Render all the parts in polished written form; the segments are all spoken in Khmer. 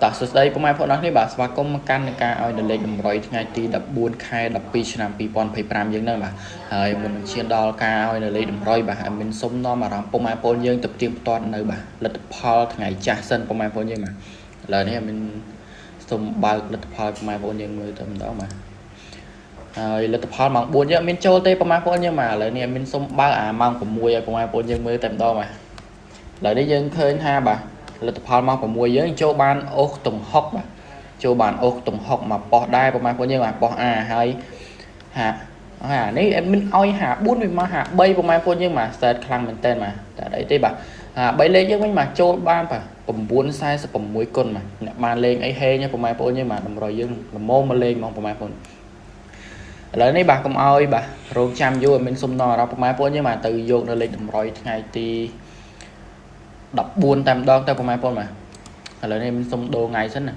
តោះសួស្តីពុកម៉ែបងប្អូននេះបាទស្វាគមន៍មកកាន់ការឲ្យនៅលេខតម្រុយថ្ងៃទី14ខែ12ឆ្នាំ2025យើងហ្នឹងបាទហើយមុននឹងឈានដល់ការឲ្យនៅលេខតម្រុយបាទមានសុំនាំអារម្មណ៍ពុកម៉ែបងប្អូនយើងទៅផ្ទៀងផ្ទាត់នៅបាទលទ្ធផលថ្ងៃចាស់សិនពុកម៉ែបងប្អូនយើងបាទឥឡូវនេះមានសុំបើកលទ្ធផលពុកម៉ែបងប្អូនយើងមើលទៅម្ដងបាទហើយលទ្ធផលម៉ោង4យើងមានចូលទេពុកម៉ែបងប្អូនយើងបាទឥឡូវនេះមានសុំបើកអាម៉ោង6ឲ្យពុកម៉ែបងប្អូនយើងមើលតែម្ដងបាទឥឡូវនេះយើងឃើញថាបាទលទ្ធផលម៉ោង6យើងចូលបានអូសទំហុកបាទចូលបានអូសទំហុកមកប៉ោះដែរប្រហែលពួកយើងបាទប៉ោះ A ហើយហានេះអេមិនអោយ54វាមក53ប្រហែលពួកយើងបាទស្ទើរខ្លាំងមែនតើបាទតែអីទេបាទ3លេខយើងវិញបាទចូលបានបាទ946គុណបាទអ្នកបានលេងអីហេងប្រហែលពួកយើងបាទតម្រុយយើងល្មមមកលេងហ្មងប្រហែលពួកឥឡូវនេះបាទកុំអោយបាទរងចាំយូរមានសុំដល់អារម្មណ៍ប្រហែលពួកយើងបាទទៅយកនៅលេខតម្រុយថ្ងៃទី14តែម្ដងទៅប្រហែលបងបាទឥឡូវនេះមានសុំដូរថ្ងៃសិនណា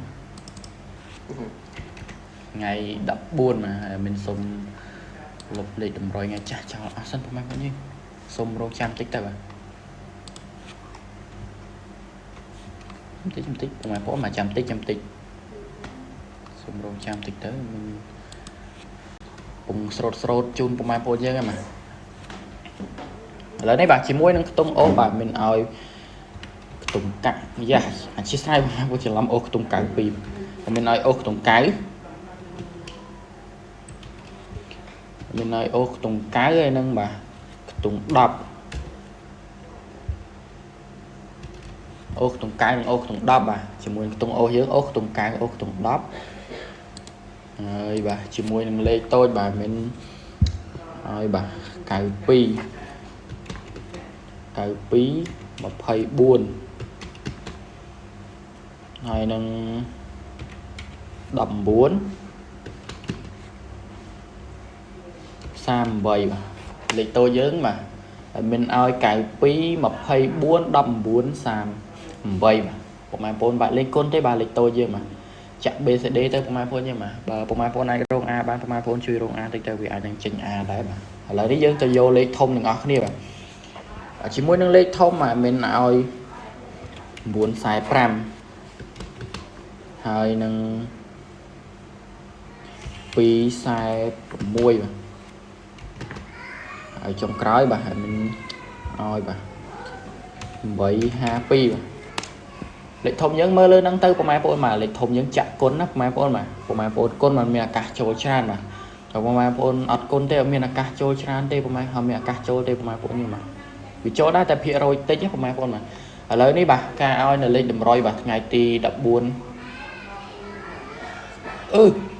ថ្ងៃ14បាទហើយមានសុំលុបលេខតម្រុយថ្ងៃចាស់ចោលអស់សិនប្រហែលបងយើងសុំរងចាំតិចទៅបាទបន្តិចប្រហែលបងមកចាំតិចសុំរងចាំតិចទៅមានពងស្រោតជូនប្រហែលបងយើងហ្នឹងបាទឥឡូវនេះបាទជាមួយនឹងខ្ទង់អូបាទមានឲ្យខ្ទង់កាក់យ៉ាអធិស្ឋានបងច្រឡំអូខ្ទង់កៅ2មានឲ្យអូខ្ទង់កៅមានឲ្យអូខ្ទង់កៅហើយនឹងបាទខ្ទង់10អូខ្ទង់កៅនិងអូខ្ទង់10បាទជាមួយខ្ទង់អូយើងអូខ្ទង់កៅអូខ្ទង់10ហើយបាទជាមួយនឹងលេខតូចបាទមានឲ្យបាទ92 24ហើយនឹង19 38បាទលេខតូចយើងបាទហើយមានឲ្យ92 24 19 38បាទពុកម៉ែបងប្អូនបាទលេខគុណទេបាទលេខតូចយើងបាទចាក់ BCD ទៅពុកម៉ែបងប្អូនយើងបាទបើពុកម៉ែបងប្អូនអាចរង A បានពុកម៉ែបងប្អូនជួយរង A តិចទៅវាអាចនឹងចេញ A ដែរបាទឥឡូវនេះយើងទៅយកលេខធំទាំងអស់គ្នាបាទជាមួយនឹងលេខធំបាទមានឲ្យ945ហើយនឹង246បាទហើយចុងក្រោយបាទមានឲ្យបាទ852បាទលេខធំយើងមើលលើហ្នឹងទៅប្រហែលបងប្អូនបាទលេខធំយើងចាក់គុណណាប្រហែលបងប្អូនបាទប្រហែលបងប្អូនគុណมันមានឱកាសចូលច្រើនបាទតែប្រហែលបងប្អូនអត់គុណទេអត់មានឱកាសចូលច្រើនទេប្រហែលហើយមានឱកាសចូលទេប្រហែលបងប្អូនបាទវាចូលដែរតែភាគរយតិចប្រហែលបងប្អូនបាទឥឡូវនេះបាទការឲ្យនៅលេខតម្រុយបាទថ្ងៃទី14